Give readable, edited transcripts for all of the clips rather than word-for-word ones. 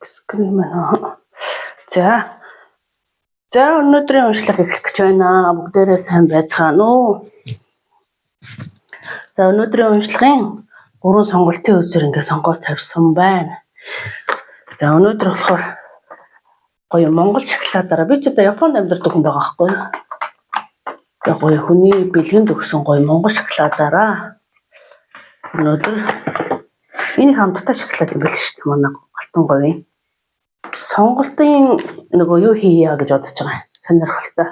Скрин байна. За өнөөдрийн уншлага эхлэх гэж байна. Бүгдээрээ сайн байцгаана уу? За өнөөдрийн уншлагын 3 сонголтын үзэр ингээд сонгоод тавьсан байна. За өнөөдөр болохоор гоё Монгол шоколадаараа би ч одоо Японд амьдардаг хүн байгаа байхгүй юу? Гоё хүний бэлгэнд өгсөн гоё Монгол шоколадаараа өнөөдөр энэ хамттай шоколад юм байл шүү дээ. Манай Алтан говийн сонголтын нөгөө юу хийя гэж бодож байгаа. Сонирхолтой.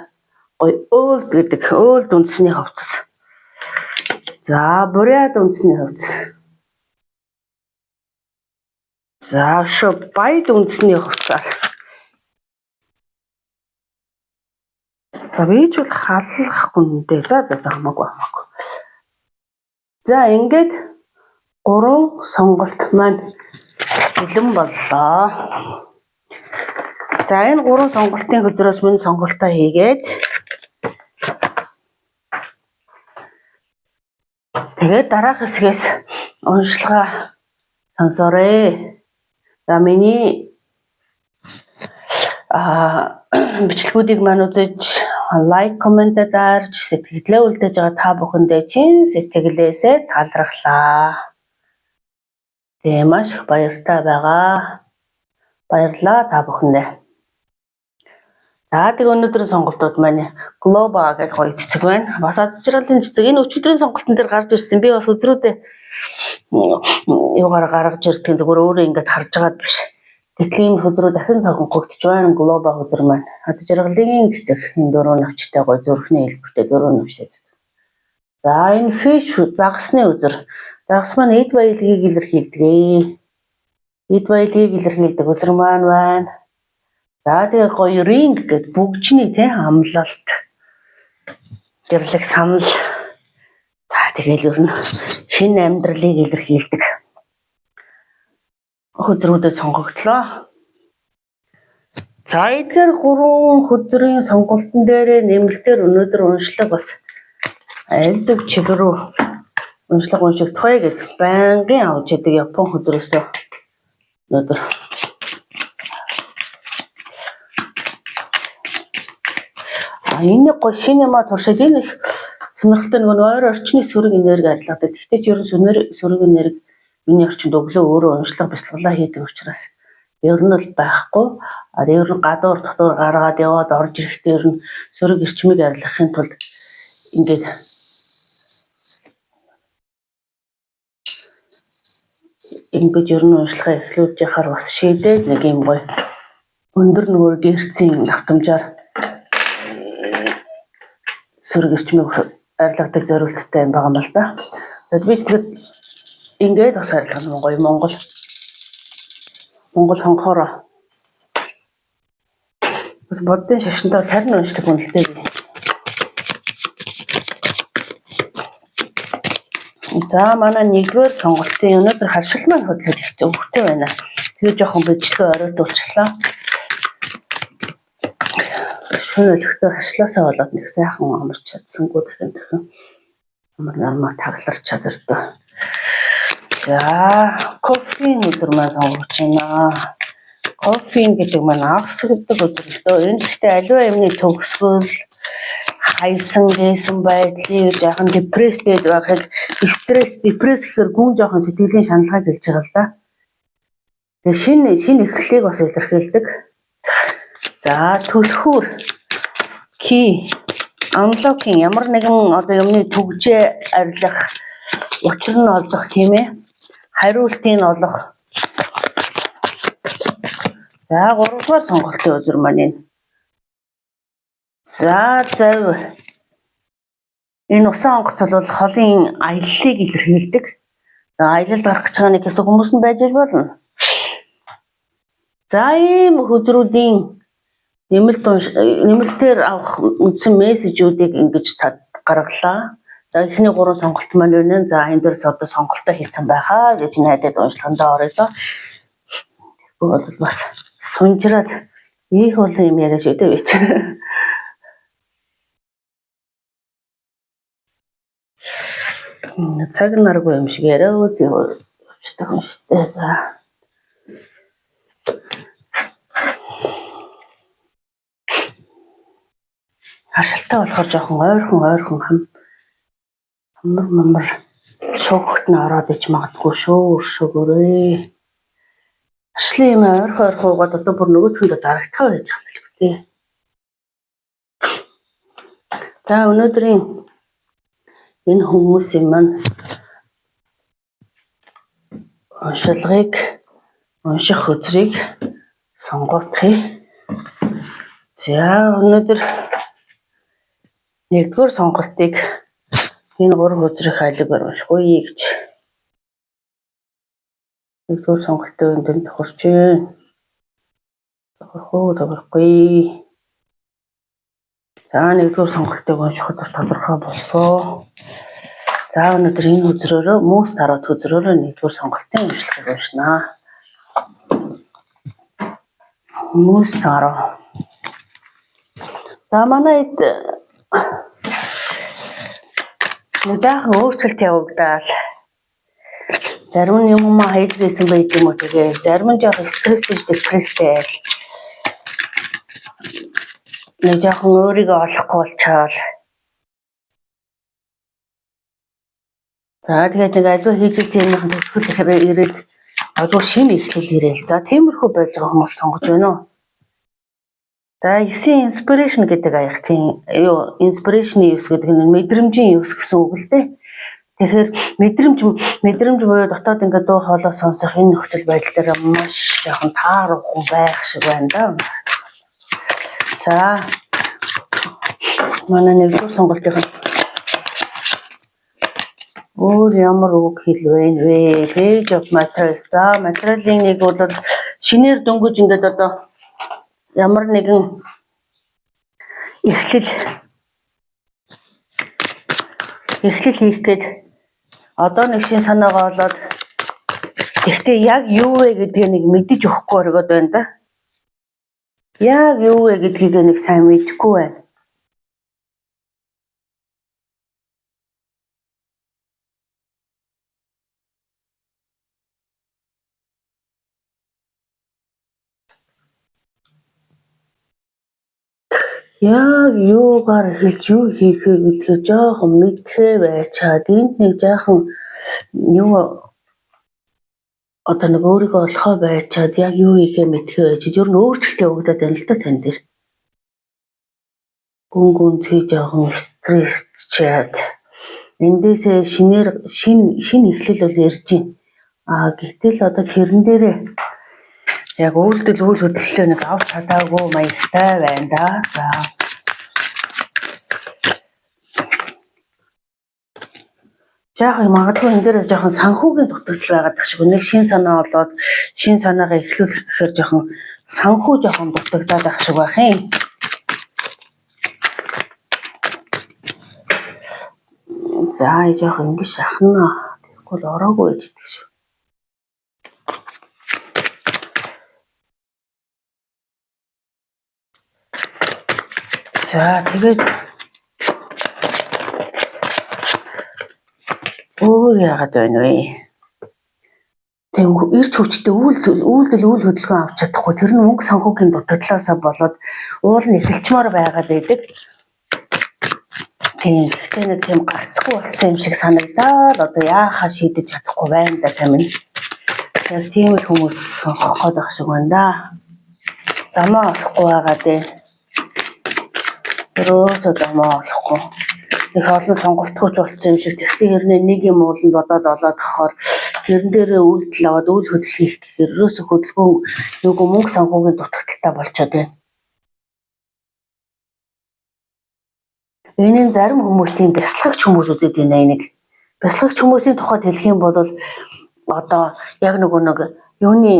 Гоё өөлд гэдэг өөлд үндэсний хувцас. За буряд үндэсний хувцас. За баяд үндэсний хувцас. За бийж бол халах хүндээ. За хамаагүй. За ингээд 3 сонголт маань бэлэн боллоо. За энэ 3 сонголтын хөзрөөс минь сонголтоо хийгээд тэгээд дараах хэсгээс уншлагаа сонсоорой. За миний бичлэгүүдийг маань үзэж лайк, комент дарж сэтгэлээ үлдээж байгаа та бүхэндээ чин сэтгэлээсээ талархлаа. Тэгээ маш их баяртай байгаа. Баярлалаа та бүхэндээ. За тэг өнөөдрийн сонголтууд маань глобал гэдэг гоё цэцэг байна. Бас азжралын цэцэг. Энэ өчигдрийн сонголтын дээр гарч ирсэн. Би бас өдрүүдээ юугаар гаргаж ирдэг зүгээр өөрөө ингэж харж байгаад биш. Гэтэл энэ хөзрөө дахин сонгогдож байна. Глобал хөзөр маань азжралын цэцэг. Энэ 4 навчтай гоё зүрхний хэлбэртэй 4 навчтай цэцэг. За энэ фиш загасны хөзөр. Загас маань эд баялагийг илэрхийлдэг. Эд баялагийг илэрхийлдэг хөзөр маань байна. За тэгээ гоё ринг гэдэг бүгжний амлалт гэрлэх санал. За тэгэл ер нь шинэ амьдралыг илэрхийлдэг хөзрүүдээ сонгогдлоо. За эдгээр 3 хөзрийн сонголтын дээр нэмэлтээр өнөөдөр уншлага бас аль зөв чигээр рүү уншлага уншигдах вэ гэдэг байнгын авч идэг Япон хөзрөөсөө өнөөдөр энэ гоё шинэ юм туршид энэ их сонирхолтой нөгөө ойр орчны сөрөг энерги арилгадаг. Гэхдээ ч ерөн сөрөг энерги миний орчинд өглөө өөрөө уншлага бясалгалаа хийдэг учраас ер нь л байхгүй. Ер нь гадуур дотор гаргаад яваад орж ирэхдээ ер нь сөрөг эрчмийг арилгахын тулд ингээд ер нь уншлагаа эхлүүлж яхаар бас шийдээд нэг юм гоё өндөр нөгөө герцийн давтамжаар сөрөг эрчмийг арилгадаг зорилттой юм байгаа юм л да. За би тэгээд ингээд бас арилгах гоё Монгол хонхороо бас боддын шашинтай тарин уншдаг үнэлтэй. За манай нэгдүгээр сонголтын өнөөдөр харшил маань хөдлөд их өвгтэй байна. Тэгээ жоохон бичлэгээ оройтуулчлаа. Шөнө өлегтэй харшлаасаа болоод нэг сайхан амарч чадсангүй дахин амар нормал тагларч чадвартай. За кофеин үзэр маань сонгож байна. Кофеин гэдэг маань авс гэдэг үзэрлөө. Энэ гэхдээ аливаа юмны төгсгөл хайсан гэсэн байдлыг яахан депресстэй байхыг депресс гэхээр гүн жоохон сэтгэлийн шаналгааг хэлж байгаа л да. Тэгээ шинэ эхлэлийг бас илэрхийлдэг. За түлхүүр unlocking ямар нэгэн одоо юмны төгжээ арилгах учир нь олох тийм ээ. Хариултыг нь олох. За 3 дугаар сонголтын үзэр маань энэ. За энэ усан онгоц бол холын аяллыг илэрхийлдэг. За аялалд гарах гэж байгаа нэг хэсэг хүмүүс нь байж болно. За ийм хөзрүүдийн нэмэлтээр авах үндсэн мессежүүдийг ингэж гаргалаа. За эхний 3 сонголт маань байна. За энэ дээрс одоо сонголтоо хийсэн байхаа гэж найдаад уншлагандаа орё лоо. Тэгвэл бол бас сунжраад их олон юм яриаш өдөө бич. Цаг наргүй юм шиг яриа үздэг юм шүү дээ. За Хашилтаа болохоор жоохон ойрхон хамар шуугт нь ороод ич магадгүй шүү өршөөгөөрэй. Ашлын юм ойрхон угаад одоо бүр нөгөөдхөндөө дарагдхаа байж байгаа юм л үү. За өнөөдрийн энэ хүмүүсийн маань уншилгыг унших хөзрийг сонгоцгоё. За өнөөдөр 1-р сонголтыг энэ 3 хөзрийн хайлгаар уншихгүй гэж 1-р сонголтын үндэн тохирч байна. Тохирохгүй. За 1-р сонголтыг унших хөзөр тодорхой болсон. За өнөөдөр энэ хөзрөөрөө мөс тараад хөзрөөрөө 1-р сонголтын уншлагыг уншнаа. Мөс тараа. За манайд жаахан өөрчлөлт явагдаад зарим нь юм хайж байсан байт юм уу тэгээ зарим нь жоох стресстэй депресстэй нэг жоохон өөрийгөө олохгүй болчаал. За тэгээд нэг альва хийжсэн юмын төгсгөл ихээр ирээд альва шинэ эхлэл ирээл. За тиймэрхүү байж байгаа хүмүүс сонгож байна уу? За 9 inspiration гэдэг аях тийм юу inspiration-ийн ус гэдэг нь мэдрэмжийн ус гэсэн үг л дээ. Тэгэхээр мэдрэмж буюу дотоод ингээд дуу хоолой сонсох энэ нөхцөл байдал дээр маш жоохон тааруухан байх шиг байна да. За манай 1-р сонголтын өөр ямар үг хэлвэн вэ? Page of materials. За материалын нэг бол шинээр дөнгөж ингээд одоо ямар нэгэн эхлэл хийх гээд одоо нэг шин санаагаа олоод гэхдээ яг юу вэ гэдгийг нэг мэдэж өгөхгүй оргоод байна да. Яг юу вэ гэдгийг нэг сайн мэдэхгүй байна. Яг юугаар эхэлж юу хийхээ гэдгийг жоохон мэдхээ байчаад энд нэг жаахан юу одоо нэг өөрийгөө олохоо байчаад яг юу хийхээ мэдхээ байчаад ер нь өөрчлөлт явагдаад байна л да тань дээр. Гүнзгий жоохон стрессчээд эндээсээ шинэ эхлэл бол ярьж байна. Гэтэл одоо тэрэн дээрээ яг үйлдэл үйл хөдлөлөө нэг авч чадаагүй маягтай байна да. За. Жаахан магадгүй энэ дээрээс жоохон санхүүгийн дутагдал байгаад тах шиг нэг шин санаа болоод шин санаагаа эхлүүлэх гэхээр жоохон санхүү жоохон дутагдаад ах шиг байх юм. За жоохон ингэ шахна. Тэгэхгүй л ороогүй гэж хэлдэг шүү. За тэгээд өөр яагаад байна вэ? Тэгвэл эрч хүчтэй үйлдэл үйл хөдөлгөөн авч чадахгүй тэр нь мөнгө санхүүгийн дутагдлаасаа болоод уул нь эхэлчмаар байгаад байдаг. Гэхдээ нэг тийм гарцгүй болсон юм шиг санагдаад одоо яахаа шийдэж чадахгүй байна да тамин. Яг тийм л хүмүүс сонгох гээд байх шиг байна да. Замаа олохгүй байгаад байна. Ерөөсөө замаа олохгүй. Их олон сонголтгүйч болсон юм шиг тэгсэн хэрнээ нэг юм ууланд бодоод олоод авахаар тэрэн дээрээ үйлдэл аваад үйл хөдлөл хийх гэхээр ерөөсөө хөдөлгөөн нөгөө мөнгө санхүүгийн дутагдaltaй болчиход байна. Энийн зарим хүмүүс тийм бясалгагч хүмүүс үзээд байна энийг. Бясалгагч хүмүүсийн тухайд хэлэх юм бол одоо яг нөгөө нэг юуны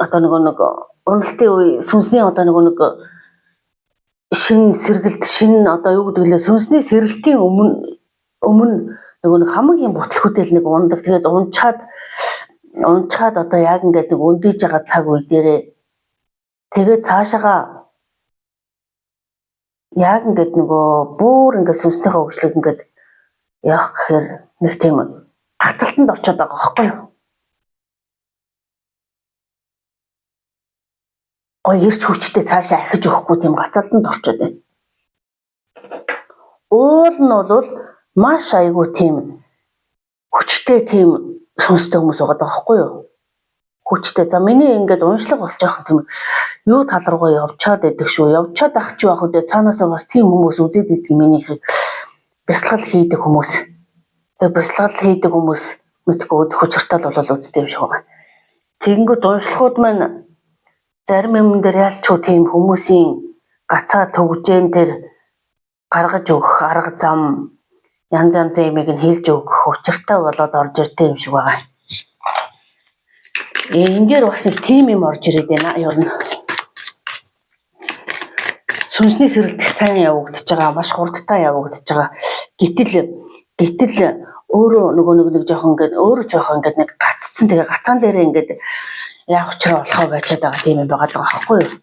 одоо нөгөө нэг уналтын үе сүнсний одоо нөгөө нэг шин сэргэлт шин одоо юу гэдэг лээ сүнсний сэргэлтийн өмнө нөгөө нэг хамгийн бутлахүйтэл нэг ундаг тэгээд унчаад одоо яг ингээд нэг өндийж байгаа цаг үе дээрээ тэгээд цаашаага яг ингээд нөгөө бүр ингээд сүнснийхээ хөгжлөг ингээд явах гэхээр нэг тийм гацалтанд орчод байгаа байхгүй юу? Гоё ирч хүчтэй цаашаа ахиж өгөхгүй тийм гацалтанд орчод байна. Уул нь бол маш айгүй тийм хүчтэй тийм сүнстэй хүмүүс байгаа байхгүй юу? Хүчтэй. За миний ингээд уншлаг болж байгаа юм юу тал руугаа явчаад байдаг шүү. Явчаад ах чи байх үдэ цаанаасаа бас тийм хүмүүс үзээд идэг минийхийг бясалгал хийдэг хүмүүс. Тэгээ бясалгал хийдэг хүмүүс мэдгүй хүчртал бол үздэг юм шиг байна. Тэгэнгүүт уншлагууд маань зарим юм дээр ялчгүй тийм хүмүүсийн гацаа төгжээн дээр гаргаж өгөх арга зам янз янзын юмыг нь хэлж өгөх учиртай болоод орж ирдэг юм шиг байна. Энэ дээр бас нэг тийм юм орж ирээд байна ер нь. Сүнсний сэрэлт сайн явагдаж байгаа, маш хурдтай явагдаж байгаа. Гэтэл өөрөө нөгөө нэг жоохон ингээд нэг гаццсан тэгээ гацаан дээрээ ингээд яг учраа болохоо байчаад байгаа тийм юм байгаа байхгүй юу?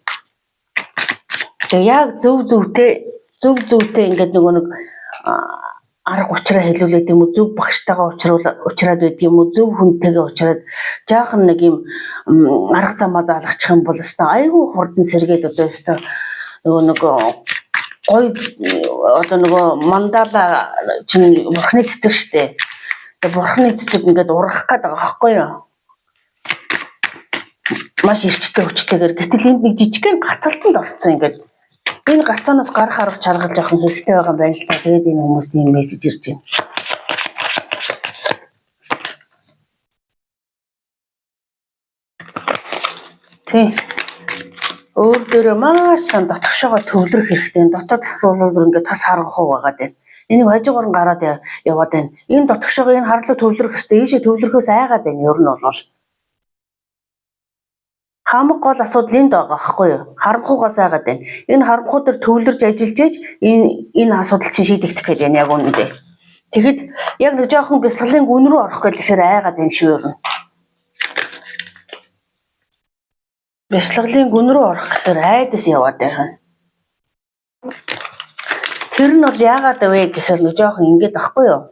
Тэгээ яг зөв зүйтэй ингээд нөгөө нэг арга учраа хэлүүлээд юм уу, зөв багштайгаа уулзраад байдаг юм уу, зөв хүнтэйгээ уулзраад жаахан нэг юм арга замаа заалгачих юм бол өстой айгүй хурдан сэргээд одоо өстой нөгөө гой одоо нөгөө мандала чинь бурхны цэцэг штэ. Тэгээ бурхны цэцэг ингээд ургах гээд байгаа байхгүй юу? Маш эрчтэй хүчтэйгээр гэтэл энд нэг жижигхэн гацалтанд орсон ингээд энэ гацаанаас гарах арга чаргал жоохон хэрэгтэй байгаа юм байна л та. Тэгээд энэ хүмүүст ийм мессеж ирж байна. Тий. Өөр дөрөө маш сан дотгошоогоо төвлөрөх хэрэгтэй. Дотоод бол ингээд тас харгах байгаад байна. Энийг хажуугаар нь гараад яваад байна. Энэ дотгошоогоо энэ харлуу төвлөрөх хэрэгтэй. Ийшээ төвлөрөхөөс айгаад байна. Ер нь бол хамаг гол асуудал энд байгаа байхгүй юу? Харанхуугаас айгаад байна. Энэ харанхуу дээр төвлөрж ажиллаж ээж энэ асуудал чинь шийдэгдэх гэж байна яг үнэндээ. Тэгэхэд яг нэг жоохон бясалгалын гүн рүү орох гэхээр айгаад байна шүү ер нь. Бясалгалын гүн рүү орох гэхээр айдас яваад байна. Тэр нь бол яагаад вэ гэхээр нэг жоохон ингэж ахгүй юу?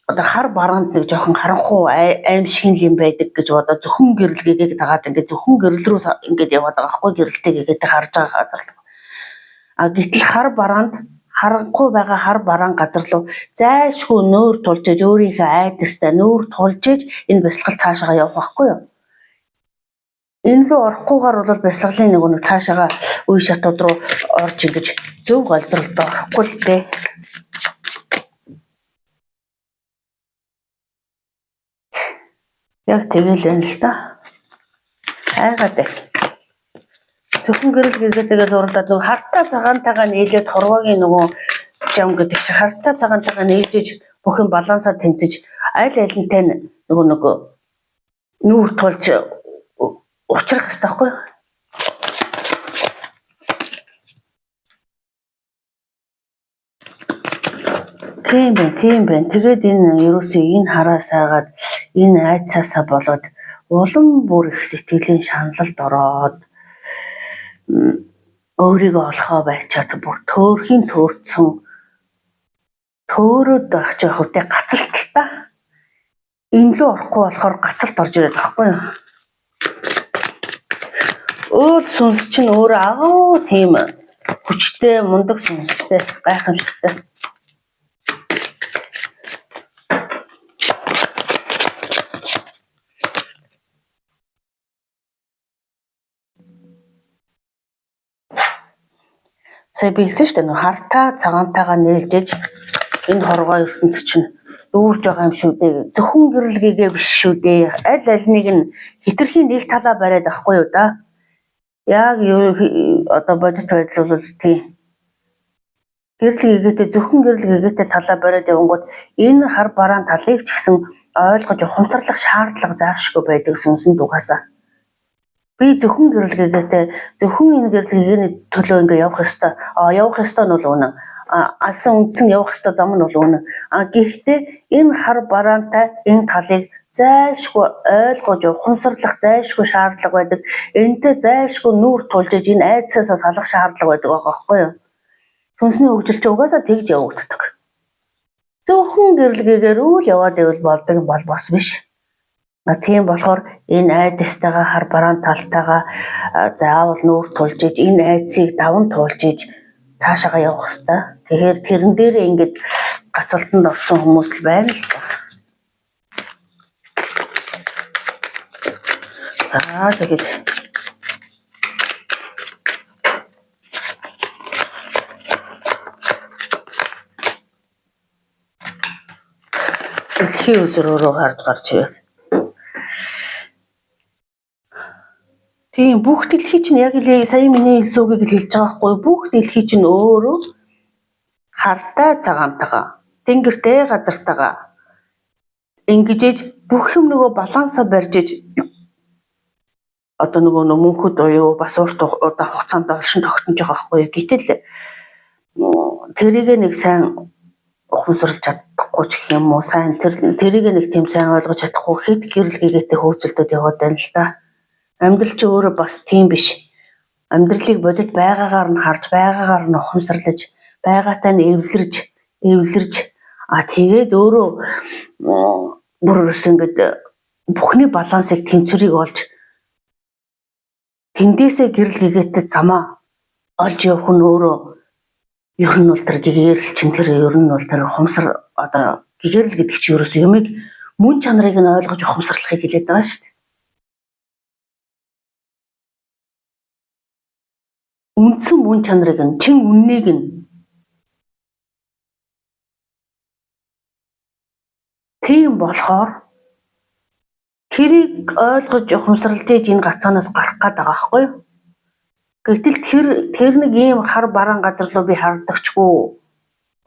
Одоо хар бараанд нэг жоохон харанхуу аимшиг юм байдаг гэж бодоо зөвхөн гэрэлгээгээд тагаад ингээд зөвхөн гэрэл рүү ингээд яваад байгаа хгүй гэрэлтэй гэгээд харж байгаа газар л. Гэтэл хар бараанд харанхуу байгаа хар бараан газар руу зайлшгүй нүүр тулж иж өөрийнхөө айдастай нүүр тулж иж энэ бясалгал цаашаа явах байхгүй юу? Энэ рүү орохгүйгээр бол бясалгалын нэг цаашаа үе шатууд руу орж ингэж зөв голдролд орохгүй л дээ. Яг тэгэл байна л да. Айгаад байна. Зөвхөн гэрэл гэгээтэйгээ зурлаад нөгөө хартаа цагаантайгаа нийлээд хорвоогийн нөгөө жам гэдэг шиг хартаа цагаантайгаа нийлжиж бүх юм балансаа тэнцэж аль алинтай нөгөө нүүр тулж учрах хэрэгтэй байхгүй юу? Тийм байна. Тэгээд энэ ерөөсөө энэ хараас айгаад энэ айцаасаа болоод улам бүр их сэтгэлийн шаналлд ороод өөрийгөө олохоо байчаад бүр төөрхийн төөрцөн төөрөд ах жоох үтэй гацалталтай энэ лөө орохгүй болохоор гацалт орж ирээд байхгүй юу? Өөр сүнс чинь өөрөө агуу тийм хүчтэй мундаг сүнстэй гайхамшигтай. Сая билсэн шүү дээ. Хартаа цагаантайгаа нээлжиж энэ хорвоо ертөнц чинь дүүрж байгаа юм шүү дээ. Зөвхөн гэрэлгээгээ биш шүү дээ. Аль алиныг нь хитрхийн нэг талаа бариад ахгүй юу да. Яг одоо бодит байдал бол тийм. Гэрэлгээгээтэй зөвхөн гэрэлгээгээтэй талаа бариад явангууд энэ хар бараан талыг ч гэсэн ойлгож ухамсарлах шаардлага заашгүй байдаг сүнсэнд угаасаа. Би зөвхөн гэрэлгээгээтэй зөвхөн энэ гэрэлгээгээний төлөө ингээ явах ёстой. Явах ёстой нь бол үнэн. Алсан үндсэн явах ёстой зам нь бол үнэн. Гэхдээ энэ хар бараантай энэ талыг зайлшгүй ойлгож ухамсарлах зайлшгүй шаардлага байдаг. Энтэй зайлшгүй нүүр тулж иж энэ айдсаасаа салах шаардлага байдаг байгаа байхгүй юу? Сүнсний хөгжил чи угаасаа тэгж явагддаг. Зөвхөн гэрэлгээгээр үл яваад ивэл болдог юм бол бас биш. Тийм болохоор энэ айдастайгаа хар бараан талтайгаа заавал нүүр тулж иж энэ айдсыг даван туулж иж цаашаага явах хэрэгтэй. Тэгэхээр тэрэн дээрээ ингээд гацалтанд орсон хүмүүс л байна л да. За тэгээд дэлхийн үзрөөрөө гарч ивэл тийм бүх дэлхий чинь яг л сая миний хэлсэн үгийг хэлж байгаа байхгүй бүх дэлхий чинь өөрөө хартай цагаантайгаа тэнгэртэй газартайгаа ингэж бүх юм нөгөө балансаа барьж одоо нөгөө мөнхөд оюу бас урт удаан хугацаанд оршин тогтнож байгаа байхгүй юу. Гэтэл тэрийг нэг сайн ухамсарлаж чадахгүй ч гэх юм уу сайн тэрийг нэг тийм сайн ойлгож чадахгүй хэд гэрэл гээтэй хөөцөлдөд яваад байна л да. Амьдрал чи өөрөө бас тийм биш. Амьдралыг бодит байгаагаар нь харж байгаагаар нь ухамсарлаж байгаатай нь эвлэрж тэгээд өөрөө бүр ингээд бүхний балансыг тэнцвэрийг олж тэндээсээ гэрэл гээтэй замаа олж явах нь өөрөө ер нь бол тэр гэгэрэл чинь тэр ер нь бол тэр ухамсар одоо гэгэрэл гэдэг чинь ерөөс юмыг мөн чанарыг нь ойлгож ухамсарлахыг хэлээд байгаа шүү дээ. Үндсэн мөн чанарыг нь чин үннийг нь тийм болохоор тэрийг ойлгож ухамсарлаж энэ гацаанаас гарах гээд байгаа байхгүй юу? Гэтэл тэр нэг ийм хар бараан газар руу би хардагчгүй,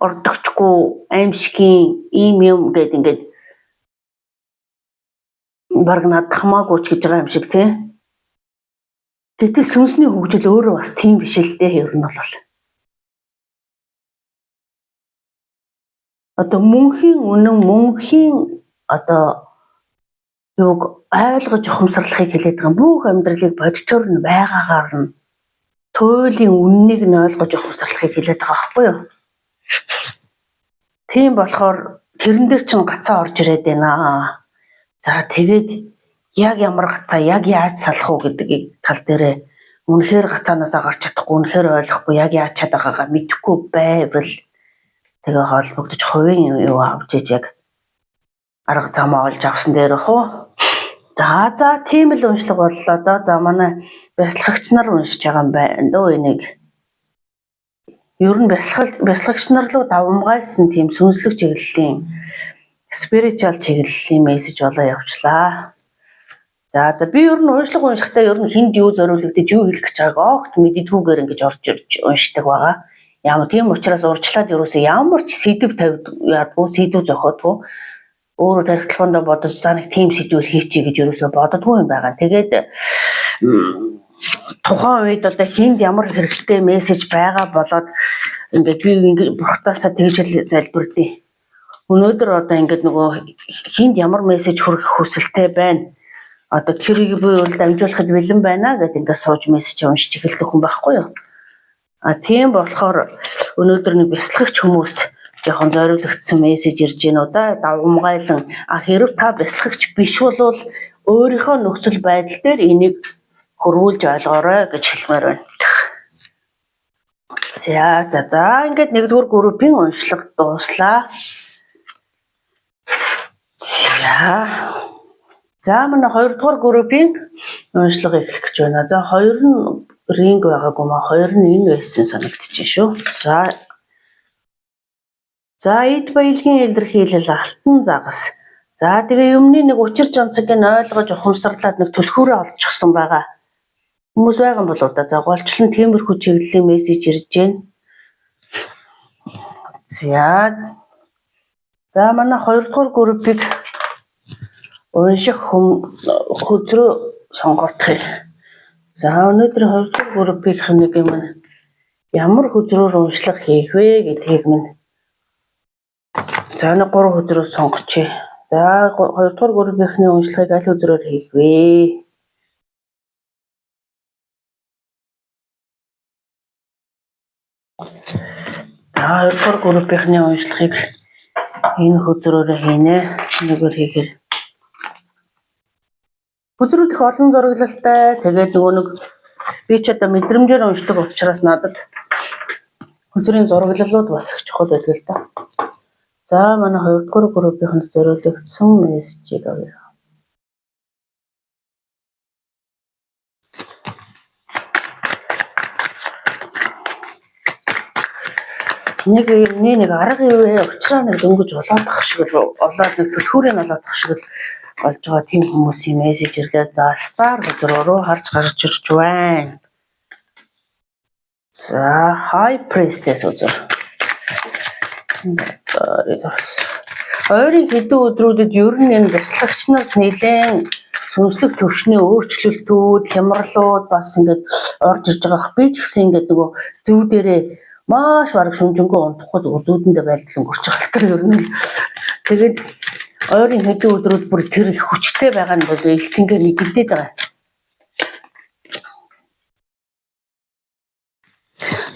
ордогчгүй, аимшигын ийм юм гэд ингээд баг над хамаагүй ч гэж байгаа юм шиг тий. Гэтэл сүнсний хөгжил өөрөө бас тийм биш л дээ ер нь бол. Одоо мөнхийн одоо юуг ойлгож ухамсарлахыг хэлээд байгаа бүх амьдралыг бодитоор нь байгаагаар нь туйлын үннийг нь ойлгож ухамсарлахыг хэлээд байгаа байхгүй юу? Тийм болохоор тэрэн дээр чинь гацаа орж ирээд байна. За тэгээд яг ямар гацаа яг яаж салах уу гэдгийг тал дээрээ үнэхээр гацаанаасаа гарч чадахгүй үнэхээр ойлгохгүй яг яаж чадах байгаагаа мэдэхгүй байвал тэгээ холбогдож хувийн юу авч иж яг арга замаа олж авсан дээр хөө. За тийм л уншлага боллоо доо. За манай бясалгагч нар уншиж байгаа юм байна дөө энийг. Ер нь бясалгагч нар руу давмгайлсан тийм сүнслэг чиглэлийн spiritual чиглэлийн мессеж болоо явуулчлаа. За би ер нь уншлага уншихтаа ер нь хинд юу зориулагдаж юу хэлэх гэж байгааг огт мэддэггүйгээр ингэж орж ирж уншдаг байгаа. Ямар тийм учраас урьдчилаад ерөөсөө ямар ч сэдв яадгүй сэдв зохиодгүй өөрөө тархитлагандаа бодож за нэг тийм сэдвэр хийчихье гэж ерөөсөө боддоггүй юм байгаа. Тэгээд тухайн үед одоо хинд ямар хэрэгтэй мессеж байгаа болоод ингээд би ингээд бурхтаасаа тэгж залбирдیں۔ Өнөөдөр одоо ингээд нөгөө хинд ямар мессеж хүргэх хүсэлтэй байна. Одоо тэрийг би бол дамжуулахад бэлэн байна гэдэг ингээд сууж мессеж уншиж эхэлдэг хүн байхгүй юу? Тийм болохоор өнөөдөр нэг бясалгагч хүмүүст жоохон зориулагдсан мессеж ирж гэнэ уу да давмгайлан хэрв та бясалгагч биш бол өөрийнхөө нөхцөл байдал дээр энийг хөрвүүлж ойлгоорой гэж хэлмээр байна. За ингээд нэгдүгээр группийн уншлага дууслаа. За манай хоёрдугаар группийн уншлага эхлэх гэж байна. За хоёр нь ринг байгаагүй маа хоёр нь энэ байсан санагдчихэв шүү. За эд баялагын илэрхийлэл алтан загас. За тэгээ юмны нэг учир жонцог нь ойлгож ухамсарлаад нэг түлхүүрээ олчихсан байгаа. Хүмүүс байгаа юм болоо да. За голчлон тиймэрхүү чиглэлийн мессеж ирж байна. За манай хоёрдугаар группийг унших хөдрөө сонгоодох юм. За өнөөдөр хоёрдугаар группийн нэг юм ямар хөдрөөр уншлага хийх вэ гэдгийг минь за нэг 3 хөдрөө сонгочих. За хоёрдугаар группийнхний уншлагыг аль хөдрөөр хийх вэ? За хоёрдугаар группийнхний уншлагыг энэ хөдрөөр хийнэ. Нэгээр хийхээр өдрүүд их олон зураглалтай. Тэгээд нөгөө нэг би ч одоо мэдрэмжээр уншдаг учраас надад Хүнсрийн зураглалууд бас их чухал байдаг л да. За манай 2 дугаар группийнхэнд зориулагдсан мессежийг авъя. Нэг арга юу вэ? Учраа нэг дөнгөж болоодох шиг л олоод нэг төлхүүрийг олоодох шиг л болж байгаа тийм хүмүүсийн мессеж ирлээ. За стар руу харж гарч ирж байна. За high priestess үзэр. Ойрын хэдэн өдрүүдэд ер нь энэ бяцлагч нарт нэлээд сүнслэг төвшний өөрчлөлтүүд, хямралууд бас ингээд орж ирж байгаа. Би ч гэсэн ингээд нөгөө зөв дээрээ маш бараг шүнжэнгөө унтахгүй зүгээр зүүдэндээ байлдлан гөрч байгаа л ер нь л. Тэгээд ойрын хэдэн өдрүүд бүр тэр их хүчтэй байгаа нь бол элтингээ мэдэгдээд байгаа.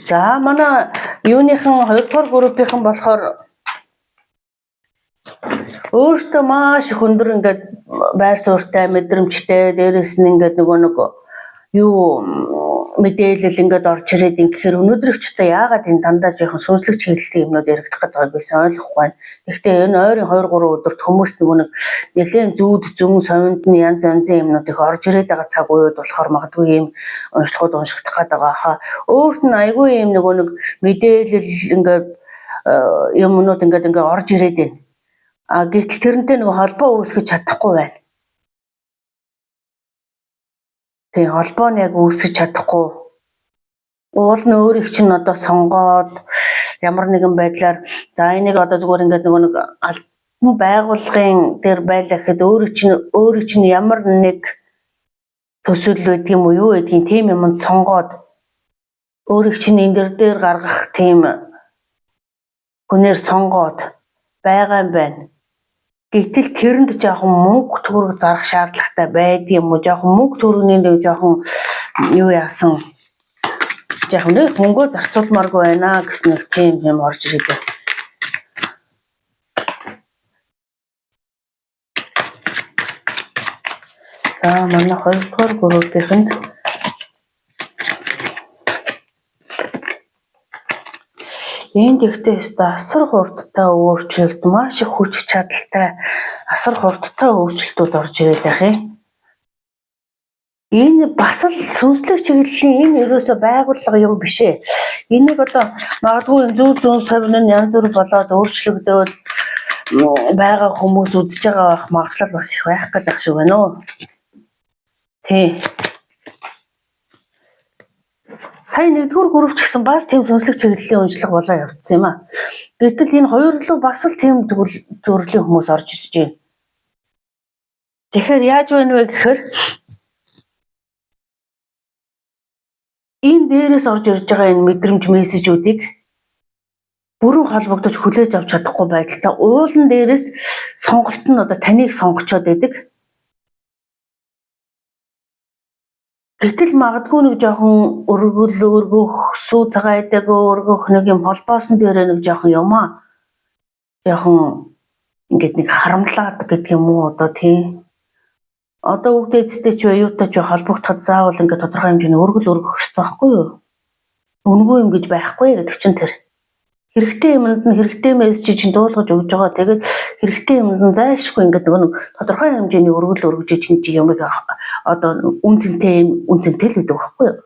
За манай юуныхан 2 дугаар группийнхан болохоор өөртөө маш их өндөр ингээд байр суурьтай, мэдрэмжтэй, дээрэс нь ингээд нөгөө юу мэдээлэл ингээд орж ирээд ингэхээр өнөөдөр ч та яагаад энэ дандаа жоохон сүнслэг чиглэлийн юмнууд яригдах гэдэг байгааг байсан ойлгохгүй байна. Гэхдээ энэ ойрын 2-3 өдөрт хүмүүс нэг нэлээд зүүд зүүн совинд нь янз янзын юмнууд их орж ирээд байгаа цаг үед болохоор магадгүй ийм уншлагууд уншигдах гэдэг байгаа хаа. Өөрт нь айгүй ийм нэг мэдээлэл ингээд юмнууд ингээд орж ирээд байна. Гэтэл тэрнтэй нэг холбоо үүсгэж чадахгүй байна. Тэгээ холбоо нь яг үүсгэж чадахгүй. Уул нь өөрийг чинь одоо сонгоод ямар нэгэн байдлаар за энийг одоо зүгээр ингээд нэг албан байгууллагын дээр байлаа гэхэд өөрийг чинь ямар нэг төсөл байдгийг юм уу юу гэдгийг тийм юмд сонгоод өөрийг чинь энэ дээр гаргах тийм хүнээр сонгоод байгаа юм байна. Гэтэл тэрэнд жоохон мөнгө төгрөг зарах шаардлагатай байдığım уу? Жоохон мөнгө төгрөгийн нэг жоохон юу яасан? Жоохон нэг мөнгөө зарцуулмааргүй байна гэсэн нэг тийм юм орж ирээд. За манай 2 дугаар группийнхэнд энд ихтэй асар хурдтай өөрчлөлт, маш их хүч чадалтай асар хурдтай өөрчлөлтүүд орж ирээд байх юм. Энэ бас л сүнслэг чиглэлийн энэ ерөөсөө байгууллага юм биш ээ. Энийг одоо магадгүй зүүн совин нь янз бүр болоод өөрчлөгдөөд байгаа хүмүүс үзэж байгаа байх магадлал бас их байх гэдэг шиг байна уу? Тий. Сая 1-р групп ч гэсэн бас тийм сүнслэг чиглэлийн уншлага болоо явагдсан юм аа. Гэтэл энэ хоёр руу бас л тийм төрлийн хүмүүс орж иж байна. Тэгэхээр яаж байна вэ гэхээр энэ дээрээс орж ирж байгаа энэ мэдрэмж мессежүүдийг бүрэн холбогдож хүлээж авч чадахгүй байдалтай уулан дээрээс сонголт нь одоо таныг сонгочоод байдаг. Гэтэл магадгүй нэг жоохон өргөх, сүү цагаа идэг өргөх нэг юм холбоосон дээр нэг жоохон юм аа. Жоохон ингээд нэг харамлаад гэдэг юм уу одоо тий. Одоо үгдээцтэй ч юутай ч холбогдоход заавал ингээд тодорхой хэмжээний өргөх хэрэгтэй байхгүй юу? Үнгүй юм гэж байхгүй гэдэг чинь тэр. Хэрэгтэй юмд нь хэрэгтэй мессеж чинь дуулгаж өгж байгаа. Тэгээд хэрэгтэй юмд нь зайлшгүй ингээд нэг тодорхой хэмжээний өргөж чинь юмыг одоо үнцэнтэй л гэдэг байхгүй юу?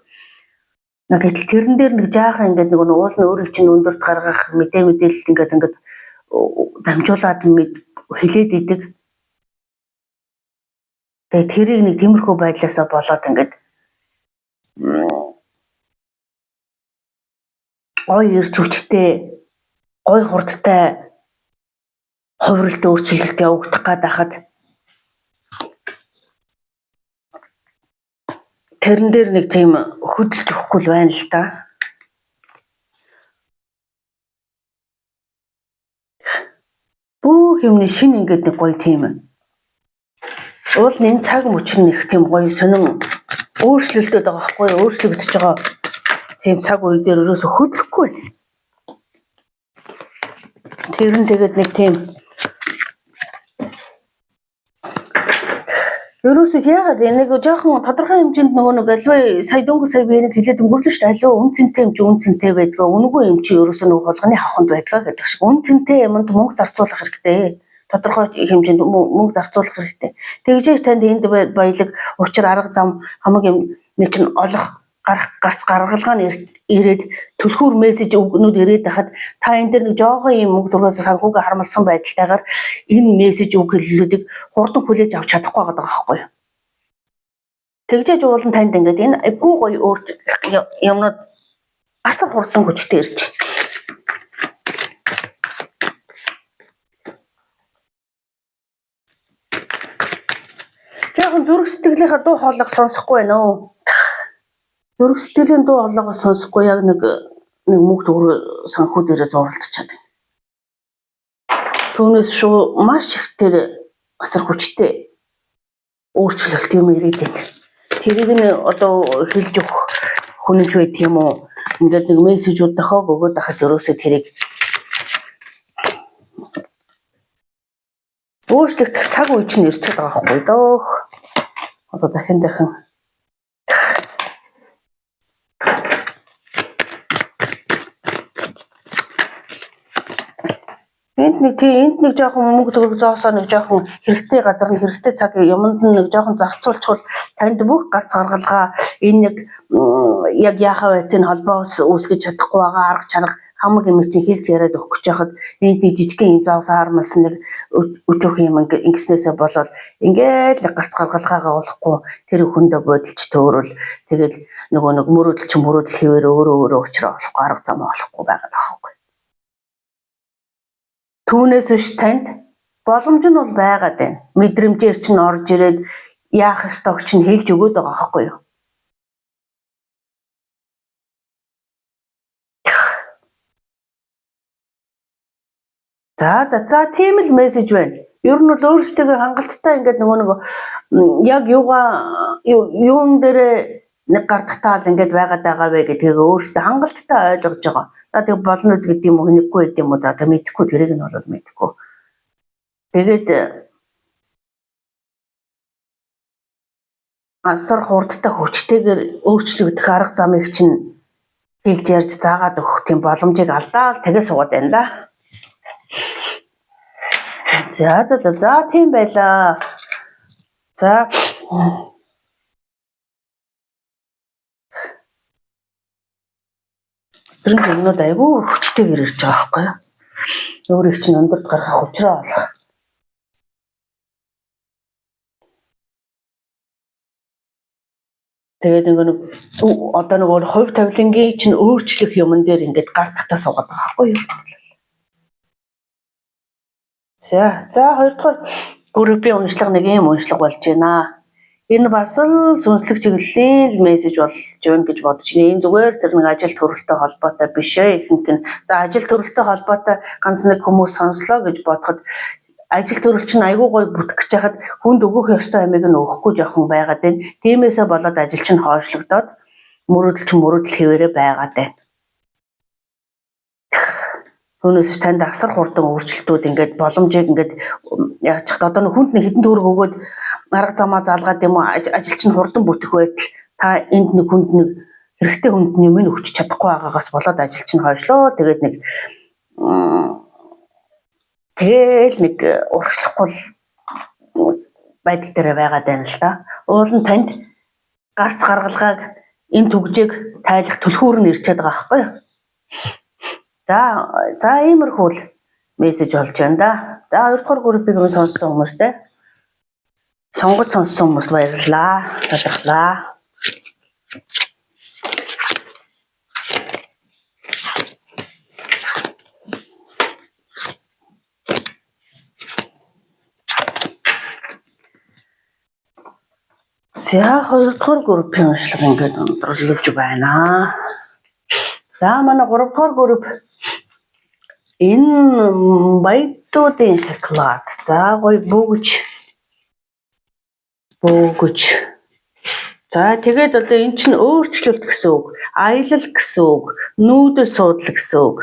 Гэтэл тэрэн дээр нэг жаахан ингээд нэг уул нь өөрийг чинь өндөрт гаргах мэдээлэл ингээд дамжуулаад хэлээд идэг. Тэгээд тэрийг нэг тиймэрхүү байдлаасаа болоод ингээд гой ирж хүчтэй, гой хурдтай хувиралт өөрчлөлт явагдах гээд хахад тэрэн дээр нэг тийм хөдөлж өгөхгүй л байна л да. Бүх юмны шинэ ингээд нэг гоё тийм. Уул нь энэ цаг мөчн их тийм гоё сонин өөрчлөлтөд байгаа байхгүй юу? Өөрчлөгдөж байгаа тийм цаг үе дээр өрөөсө хөдлөхгүй. Тэр нь тэгээд нэг тийм Ерөөсөө яагаад нэг жоохон тодорхой хэмжээнд нэг аливаа сая дөнгөж сая би нэг хэлээд өнгөрлөө шүү дээ. Аливаа үн цэнтэй юм чи үн цэнтэй байдгаа. Үнэгүй юм чи ерөөсөө нэг хулганы хавханд байдгаа гэдэг шиг. Үн цэнтэй юмд мөнгө зарцуулах хэрэгтэй. Тодорхой хэмжээнд мөнгө зарцуулах хэрэгтэй. Тэгжээж танд энд баялаг учир арга зам хамаг юм чинь олох гарц гаргалгаа нь ирээд түлхүүр мессеж өгнүүд ирээд байхад та энэ дэр нэг жоохон юм мөнгө дургаас санхүүгээ харамлсан байдалтайгаар энэ мессеж үг хэллүүдийг хурдан хүлээж авч чадахгүй байгаа байхгүй юу. Тэгжээж уулан танд ингээд энэ айгүй гоё юмнууд асар хурдан хүчтэй ирж байна. Жоохон зүрх сэтгэлийнхаа дуу хоолойг сонсохгүй байна уу? Зүрх сэтгэлийн дуу хоолойгоо сонсохгүй яг нэг мөнгө төгрөг санхүү дээрээ зуралдчихад байна. Түүнээс шүү маш их тэр асар хүчтэй өөрчлөлт юм ирээд байна. Тэрийг нь одоо хэлж өгөх хүнж байдаг юм уу? Ингээд нэг мессежүүд дохоог өгөөд байхад ерөөсөө тэрийг өөрчлөгдөх цаг үе чинь ирчээд байгаа байхгүй дөө. Одоо дахин энд нэг жоохон мөнгө төгрөг зоосоо нэг жоохон хэрэгтэй газар нь хэрэгтэй цаг юмд нэг жоохон зарцуулчихвал танд бүх гарц гаргалгаа энэ нэг яг яахаа байцын холбоос үүсгэж чадахгүй байгаа арга чарга хамаг юм чинь хэлж яриад өгөх гэж яхад энд жижигхэн юм зоос хармалсан нэг өчөөх юм ингэснээсээ болоод ингээл гарц гаргалгаагаа олохгүй тэр хүндээ бодолч төөрөл тэгэл нөгөө нэг мөрөөдөл хэвээр өөрөө уучраа олохгүй арга замаа олохгүй байгаа байхгүй. Түүнээс биш танд боломж нь бол байгаад байна. Мэдрэмжээр чинь орж ирээд яах ёстойг чинь хэлж өгöd байгаа байхгүй юу? За тийм л мессеж байна. Ер нь бол өөрсдөө хангалттай ингээд нөгөө яг юун дээр нэг гардахтаал ингээд байгаад байгаа вэ гэдгийг өөрсдөө хангалттай ойлгож байгаа. За тэг болно үз гэдэг юм уу нэггүй гэдэг юм уу за тэг мэдэхгүй тэрийг нь бол мэдэхгүй. Тэгээд асар хурдтай хүчтэйгээр өөрчлөгдөх арга замыг чинь хэлж ярьж заагаад өгөх тийм боломжийг алдаал тэгээ суугаад байна да. За тийм байлаа. За тэр юмнууд айгүй хүчтэйгээр ирж байгаа байхгүй юу? Өөрийг чинь өндөрт гаргах учраа олох. Тэгээд одоо нэг хувь тавилангийн чинь өөрчлөх юмн дээр ингээд гар татаа суугаад байгаа байхгүй юу? За хоёрдугаар группийн уншлага нэг юм уншлага болж байна. Энэ бас л сүнслэг чиглэлийн мессеж болж байна гэж бодож байна. Энэ зүгээр тэр нэг ажил төрөлтэй холбоотой биш ээ. Ихэнх нь за ажил төрөлтэй холбоотой ганц нэг хүмүүс сонслоо гэж бодоход ажил төрөл чинь айгүй гой бүтэх гэж хахад хүнд өгөх ёстой амийг нь өгөхгүй жоохон байгаад байна. Тиймээсээ болоод ажил чинь хойшлогдоод мөрөөдөл хэвээрээ байгаад байна. Түүнээс танд асар хурдан өөрчлөлтүүд ингээд боломжийг ингээд яаж ч одоо хүнд нэг хэдэн төгрөг өгөөд арга замаа заалгаад юм уу ажил чинь хурдан бүтэх байтал та энд нэг хүнд нэг хэрэгтэй хүнд юм нь өгч чадахгүй байгаагаас болоод ажил чинь хойшлоо. Тэгээд нэг урагшлахгүй байдал дээр байгаад байна л да. Уул нь танд гарц гаргалгааг энэ түгжээг тайлах түлхүүр нь ирчээд байгаа байхгүй юу? За иймэрхүү л мессеж болж байна да. За хоёрдугаар группийг сонссон хүмүүстэй сонгож сонссон хүмүүст баярлалаа. Талархлаа. За хоёрдугаар группийн уншлага ингээд өндөрлөж байна. За манай 3 дугаар групп энэ баятуудын шоколад. За гоё бөгж. За тэгээд одоо эн чинь өөрчлөлт гэсэн үг, аялал гэсэн үг, нүүдэл суудлал гэсэн үг.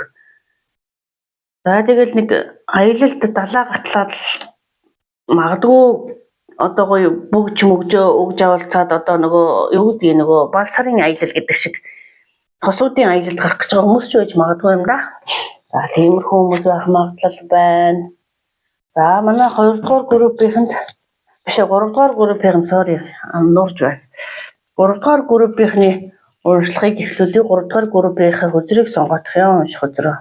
За тэгэл нэг аялалд далаа гатлаад магадгүй одоо гоё бүгж мөгжөө өгж авалцаад одоо нөгөө юу гэдгийг нөгөө бал сарын аялал гэдэг шиг хосуудын аялалд гарах гэж байгаа хүмүүс ч байж магадгүй юм да. За тиймэрхүү хүмүүс байх магадлал байна. За манай 2 дугаар группийнхэнд биш 3 дугаар группийнхэнд sorry нуурж байна. 3 дугаар группийнхний уншлагыг эхлүүлээ. 3 дугаар группийнхээ хөзрийг сонгох юм унших хөзрөө.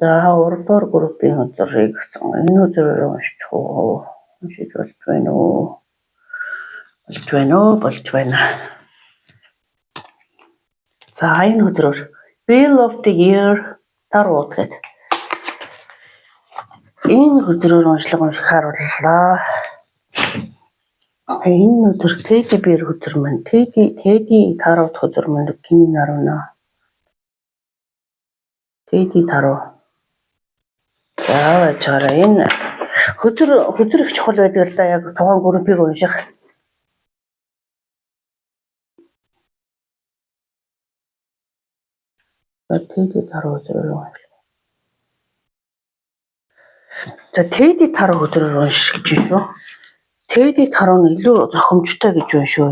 За 3 дугаар группийн хөзрийг энэ хөзрөөр уншиж уу. Уншиж болж байна уу? Болж байна. За энэ хөзрөөр Bill of the Year тарууд гэдэг. Энэ хөзрөөр уншлага уншихаар боллоо. Энэ өдөр Teddy Bear хөзөр маань Teddy тарууд хөзөр маань киний наруна. Teddy таруу. За чараа энэ хөзөр их чухал байдаг л да яг тухайн группийг унших. Teddy таруу хөзрөөр унших. За Teddy таруу хөзрөөр унших гэж шүү. Teddy таруу нь илүү зохимжтой гэж байна шүү.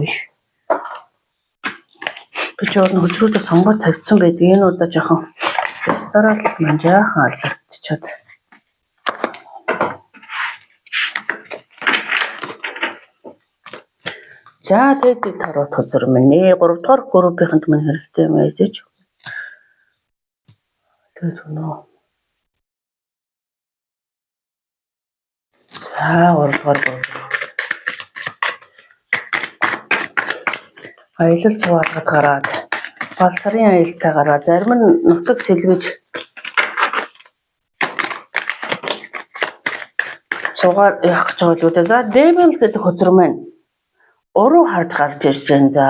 Би ч өөрнө хөзрүүдээ сонгоод тавьсан байдаг. Энэ удаа жоохон старал манжаахан алдчихад. За Teddy таруу хөзөр минь 3 дугаар группийнхэнд мань хэрэгтэй юм ээжэж. Тэгээд өнөө. За 3 дугаар групп. Аялал цугаалгад гараад бал сарын аялалтаа гараад зарим нь нутаг сэлгэж цугаа явах гэж байгаа л үү. За Devil гэдэг хөзөр маань уруу харж гарч ирж байна. За.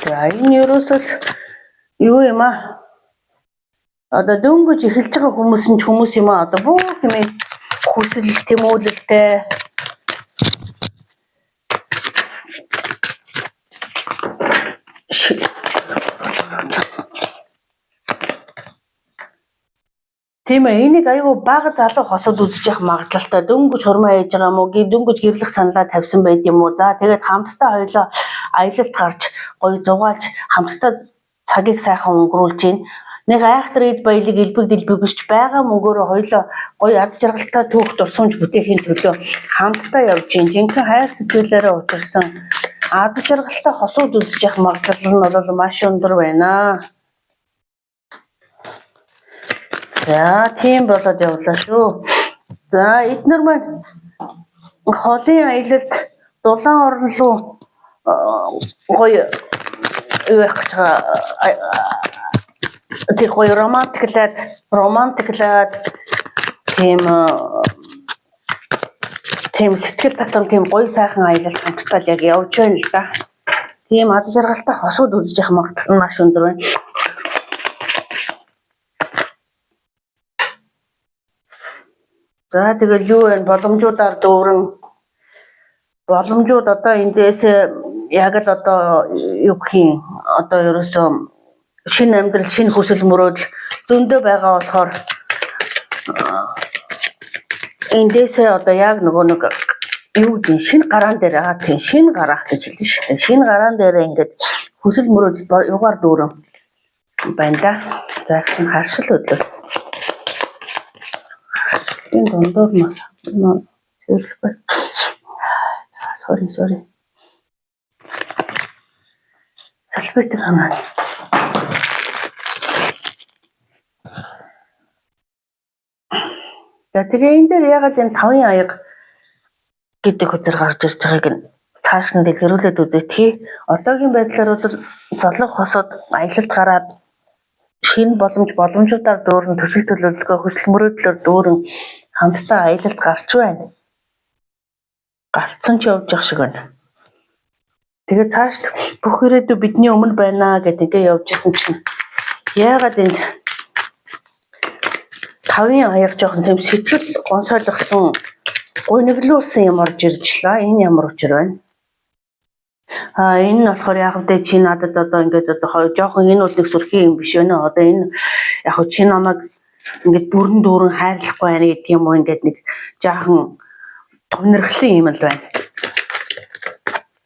За энэ ерөөсөө юу юм аа? Одоо дөнгөж эхэлж байгаа хүмүүс нь ч хүмүүс юм аа. Одоо бүх юм хүсэл тэмүүлэлтэй тийм ээ энийг аюу бага залуу хосод үзэж явах магадлалтай дөнгөж хурмаа хийж байгаа юм уу дөнгөж гэрлэх саналаа тавьсан байд юм уу за тэгээд хамтдаа хоёлоо аялалд гарч гоё зугаалж хамтдаа цагийг сайхан өнгөрүүлж гин нэг айхтар эд баялаг элбэг дэлбэгч байгаа мөнгөөрөө хоёлоо гоё аз жаргалтай түүх дурсамж бүтээхийн төлөө хамтдаа явж гин жинхэнэ хайр сэтгэлээрээ учирсан аз жаргалтай хосууд үзэж явах магадлал нь бол маш өндөр байна. За тийм болоод явлаа шүү. За эднэр маань холын аялалд дулаан орн руу гоё юу явах гэж байгаа тэг гоё романтиклаад тийм сэтгэл татам тийм гоё сайхан аялал хамтдаа яг явж байна л да. Тийм аз жаргалтай хосууд үзэж явах магадлал нь маш өндөр байна. За тэгэл юу вэ боломжуудаар дүүрэн боломжууд одоо эндээс яг л одоо юу гэх юм одоо ерөөсөө шинэ амьдрал шинэ хүсэл мөрөөдөл зөндөө байгаа болохоор эндээс одоо яг нөгөө нэг юу гэдэг шинэ гараан дээр тийм шинэ гарах гэж хэлсэн шүү дээ. Шинэ гараан дээр ингээд хүсэл мөрөөдөл югаар дүүрэн байна да. За чинь харшил өдлөө. Энэ дондор мас зөвлөхгүй. За sorry. Салбит хамаа. За тэгээ энэ дээр ягаад энэ 5-ын аяга гэдэг хөзөр гарч ирж байгааг нь цааш нь дэлгэрүүлээд үзээхий. Одоогийн байдлаар бол золог хосод аялалд гараад шинэ боломжуудаар дүүрэн төсөл төлөвлөгөө хүсэл мөрөөдлөөр дүүрэн хамтдаа аялалд гарч байна. Гарцсан ч явж явах шиг байна. Тэгээ цаашд бүх ирээдүй бидний өмнө байна гэдэг ингээ явжсэн чинь яагаад энэ 5-ын аяг жоохон тийм сэтгэл гонсойлгосон гуйнаглуулсан юм орж иржлаа. Энэ ямар учир байна? Энэ нь болохоор яг үдэ чи надад одоо ингээд одоо жоохон энэ бол нэг сүрхий юм биш байна. Одоо энэ яг чи намайг ингээд дүүрэн хайрлахгүй байна гэдэг юм уу ингээд нэг жаахан тунирхлын юм л байна.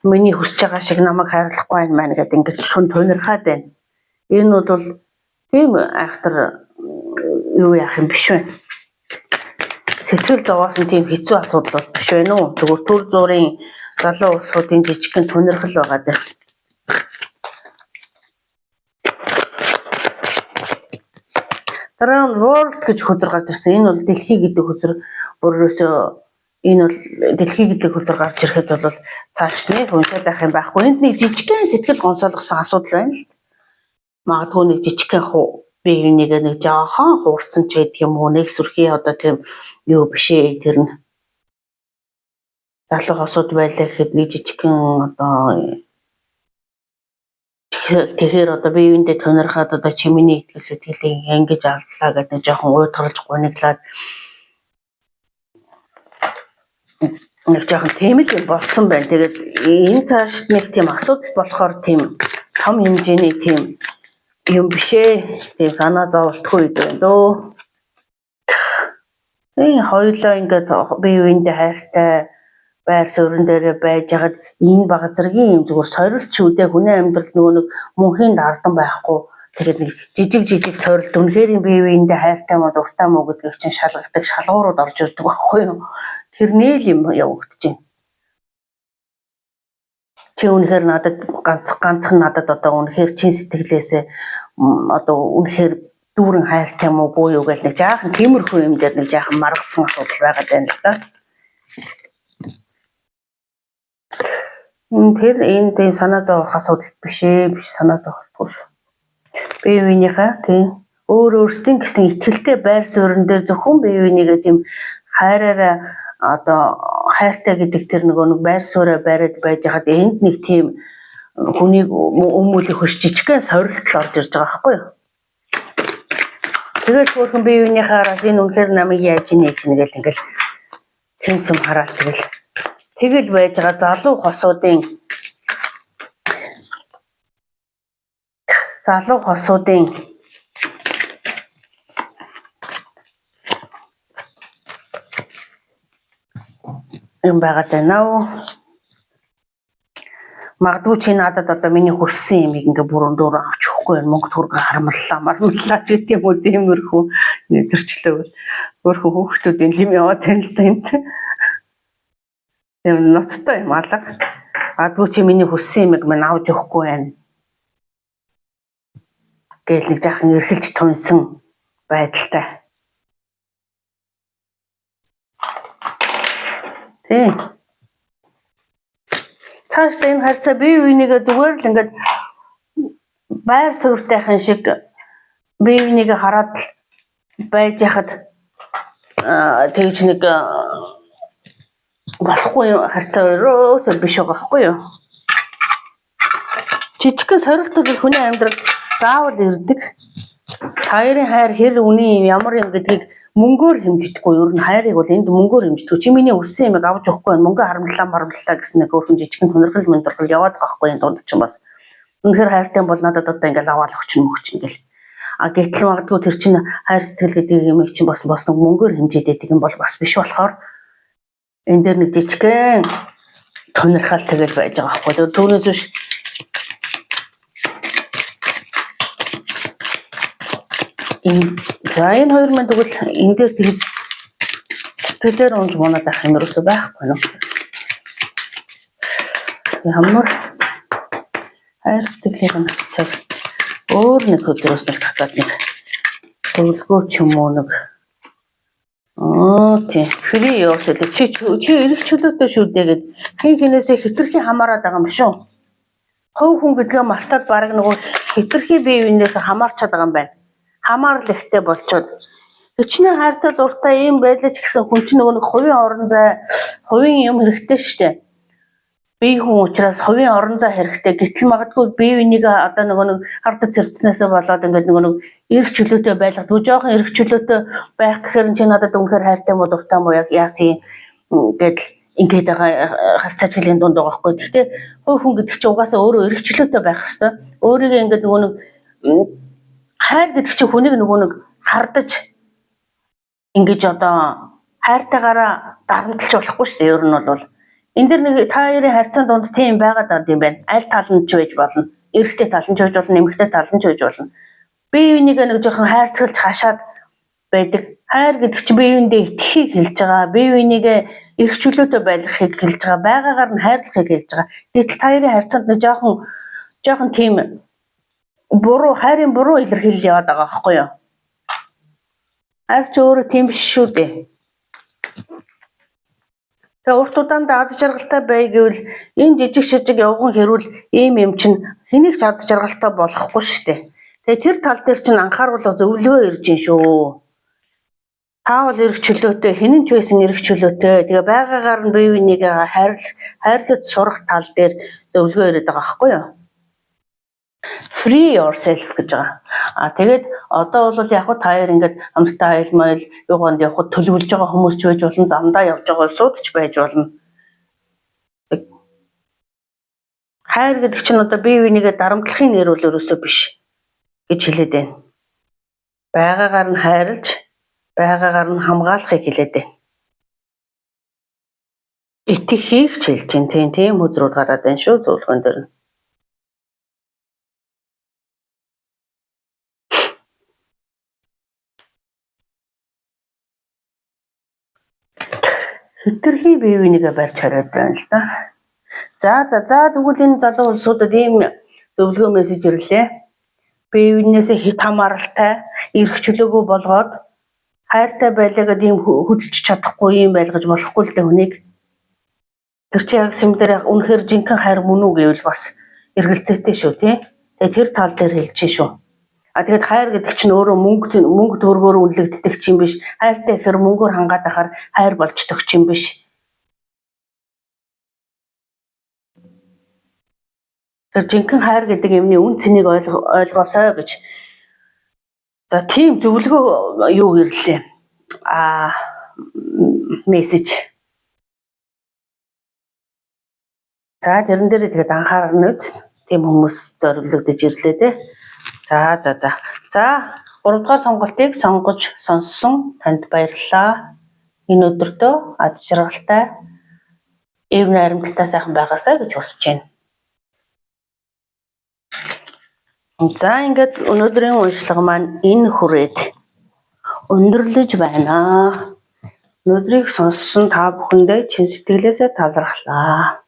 Миний хүсэж байгаа шиг намайг хайрлахгүй байна маань гэдэг ингээд шун тунирхаад байна. Энэ бол тийм айхтар юу яах юм биш байна. Сэтгэл зовоос нь тийм хэцүү асуудал бол биш байна уу? Зүгээр төр зургийн залуу улсуудын жижигхэн тунирхал байгаа даа. Дараа нь world гэж хөзөр гарч ирсэн. Энэ бол дэлхий гэдэг хөзөр бүрөөсөө энэ бол дэлхий гэдэг хөзөр гарч ирэхэд бол цааш нэг уншаад байх юм байхгүй. Энд нэг жижигхэн сэтгэл гонсоолгосон асуудал байна л. Магадгүй нэг жижигхэн би энийг нэг жаахан хуурцсан ч гэдэг юм уу. Нэг сүрхий одоо тийм юу бишээ тэр нь. Залуу хосууд байлаа гэхэд нэг жижигхэн одоо тэгэхээр одоо би юундээ тунирхаад одоо чимээний итгэл сэтгэлийг ингэж алдлаа гэдэг жоохон уйтгарч гуниглаад нэг жоохон тийм л болсон байна. Тэгээд энэ цаашд нэг тийм асуудал болохоор тийм том хэмжээний тийм юм бишээ. Тийм санаа зовлтгүй байна дөө. Хоёулаа ингээд би юундээ хайртай байр суурин дээр байж хагаад энэ баг зэргийн юм зүгээр сорилт ч үдэ хүний амьдрал нөгөө нэг мөнхийн дардан байхгүй тэгээд нэг жижиг сорилт үнэхээр бие биендээ хайртай мод уртай мó гэдгийг чинь шалгадаг шалгуурууд орж ирдэг байхгүй юу. Тэр нээл юм явагдаж байна. Чи үнэхээр надад ганцхан надад одоо үнэхээр чин сэтгэлээсээ одоо үнэхээр дүүрэн хайртай мó буу юу гэл нэг жаахан тиймэрхүү юм дээр нэг жаахан маргасан асуудал байгаа даа л да. Тэр энэ тийм санаа зовох асуудал биш санаа зовхгүй шүү. Бие биенийхээ тийм өөрсдийн гэсэн итгэлтэй байр суурин дээр зөвхөн бие бинийгээ тийм хайраараа одоо хайртай гэдэг тэр нэг байр сууриа бариад байж хаад энд нэг тийм хүнийг өмүүлэх хөш жижигхэн сорилтол орж ирж байгаа байхгүй юу. Тэгэл хөөрхөн бие биенийхээ араас энэ үнэхээр намайг яаж нээж нэгэл ингээл сэм хараад тэгэл байж байгаа залуу хосуудын юм байгаад байна уу? Магадгүй чи надад одоо миний хүссэн юмыг ингээ бүрэн дүүрэн авч өгөхгүй байх мөнгө төгрөг мармаллаа гэдэг юм уу тиймэрхүү нэвтэрчлээ. Өөрхөн хүүхдүүдийн лим яваад байна л да энд. Тийм ноцтой юм алга. Магадгүй чи миний хүссэн юмыг мань авч өгөхгүй байна. Гэл нэг жаахан эргэлж тунсан байдалтай. Тийм. Цаашдаа энэ харьцаа бие биенийгээ зүгээр л ингээд байр суурьтайхан шиг бие биенийгээ хараад байж хахад тэгж нэг болохгүй харьцаа өрөөсөө биш байгаа байхгүй юу? Жижигхэн сорилт бол хүний амьдрал заавал ирдэг. Хоёрын хайр хэр үний ямар юм гэдгийг мөнгөөр хэмждэггүй. Ер нь хайрыг бол энд мөнгөөр хэмждэг. Чи миний өссөн юмыг авч өгөхгүй мөнгө харамлалаа гэсэн нэг өөрхөн жижигхэн тунирхал мөндрөл яваад байгаа байхгүй энэ дунд чинь бас. Үнэхээр хайртай бол надад одоо ингээл аваад өгч гэл. Гэтэл магадгүй тэр чинь хайр сэтгэл гэдэг юмыг чинь бас мөнгөөр хэмжээд байдаг юм бол бас биш болохоор энэ дээр нэг жижигхэн тунирхал тэгэл байж байгаа байхгүй. Түүнээс биш энэ хоёр мань тэгвэл энэ дээр тэгж сэтгэлээр унж моноод авах юм ерөөсөө байхгүй нөө. Ямар хайр сэтгэлээр цаг өөр нэг өдрөөс нэг татаад нэг зөвлөгөө ч юм уу нэг тийм фри явуулсан чи эрэх чөлөөтэй шүү дээ гэд хинээсээ хитрхи хамаарад байгаа юм шүү. Хов хүн гэдгээ мартаад баг нөгөө хитрхи бие биенээс хамаарчаад байгаа юм байна. Хамаарл ихтэй болчоод хичнээн хайртай дуртай юм байлаа ч гэсэн хүн чинь нөгөө нэг хувийн орон зай хувийн юм хэрэгтэй штэ. Бие хүн учраас хувийн орон зай хэрэгтэй. Гэтэл магадгүй бие биенийг одоо нөгөө нэг хардаж зэрцснээсээ болоод ингээд нөгөө нэг эрх чөлөөтэй байлгадаг. Жохон эрх чөлөөтэй байх гэхээр чи надад үнэхээр хайртай муу дуртай муу яг яасан гэдэл ингээд байгаа харьцаж хэлэн дунд байгаа байхгүй. Гэхдээ хувь хүн гэдэг чинь угаасаа өөрөө эрхчлөөтэй байх хэвээр. Өөрийгөө ингээд нөгөө нэг хайр гэдэг чинь хүнийг нөгөө нэг хардаж ингэж одоо хайртайгаараа дарамтлж болохгүй шүү дээ. Ер нь бол энэ дэр нэг та хоёрын харьцаан донд тийм байгаад байгаа юм байна. Аль тал нь ч байж болно. Эрэгтэй тал нь ч байж болно, эмэгтэй тал нь ч байж болно. Бие биенийг нэг жоохон хайрцагч хашаад байдаг. Хайр гэдэг чинь бие биендээ итгэхийг хэлж байгаа. Бие биенийг эрх чөлөөтэй байлгахыг хэлж байгаа. Байгаагаар нь хайрлахыг хэлж байгаа. Гэтэл та хоёрын харьцаанд нэг жоохон тийм буруу, хайрын буруу илэрхийлэл яваад байгаа байхгүй юу? Хайр чи өөрөө тийм биш шүү дээ. Тэгээ урт удаанд аз жаргалтай бай гэвэл энэ жижиг шижиг явган хэрүүл ийм юм чинь хэнийг ч аз жаргалтай болохгүй шүү дээ. Тэгээ тэр тал дээр чинь анхааруулга зөвлөгөө ирж гин шүү. Таавал эрх чөлөөтэй, хинэн ч байсан эрх чөлөөтэй. Тэгээ байгаагаар нь бие биенийг хайрлаж сурах тал дээр зөвлөгөө ирээд байгаа байхгүй юу? Free yourself гэж байгаа. Тэгээд одоо бол яг та хоёр ингээд амттай айлмайл юуганд явхад төлөвлөж байгаа хүмүүс ч байж болно, замдаа явж байгаа улсууд ч байж болно. Хайр гэдэг чинь одоо бие бинийгээ дарамтлахын нэр бол ерөөсөө биш гэж хэлээд байна. Байгаагаар нь хайрлаж, байгаагаар нь хамгаалахыг хэлээд байна. Итгэхийг ч хэлж байна. Тийм үзрүүд гараад байна шүү зөвлөгөөн дээр нь. Хэтэрхий бие бинийгээ барьж хариад байна л да. За тэгвэл энэ залуу улсуудад ийм зөвлөгөө мессеж ирлээ. Бие биенээсээ хит хамааралтай, эрх чөлөөгөө болгоод хайртай байлаагаад ийм хөдөлж чадахгүй юм байлгаж болохгүй л дээ хүнийг. Тэр чинь яг сэм дээр үнэхээр жинхэнэ хайр мөн үү гэвэл бас эргэлзээтэй шүү тий. Тэгээ тэр тал дээр хэлж шүү. Тэгээд хайр гэдэг чинь өөрөө мөнгө төгрөгөөр үнэлэгддэг чинь биш. Хайртай гэхээр мөнгөөр хангаад ахаар хайр болчдөг чинь биш. Тэр жинхэнэ хайр гэдэг юмны үн цэнийг ойлгоосой гэж. За тийм зөвлөгөө юу ирлээ. Мессеж. За тэрэн дээр тэгээд анхаарна үз. Тийм хүмүүс зориулагдаж ирлээ те. За 3 дугаар сонголтыг сонгож сонссон танд баярлалаа. Энэ өдөртөө аз жаргалтай, эв найрамдалтай сайхан байгаасай гэж хүсэж байна. За ингээд өнөөдрийн уншлага маань энэ хүрээд өндөрлөж байна. Өнөөдрийг сонссон та бүхэндээ чин сэтгэлээсээ талархлаа.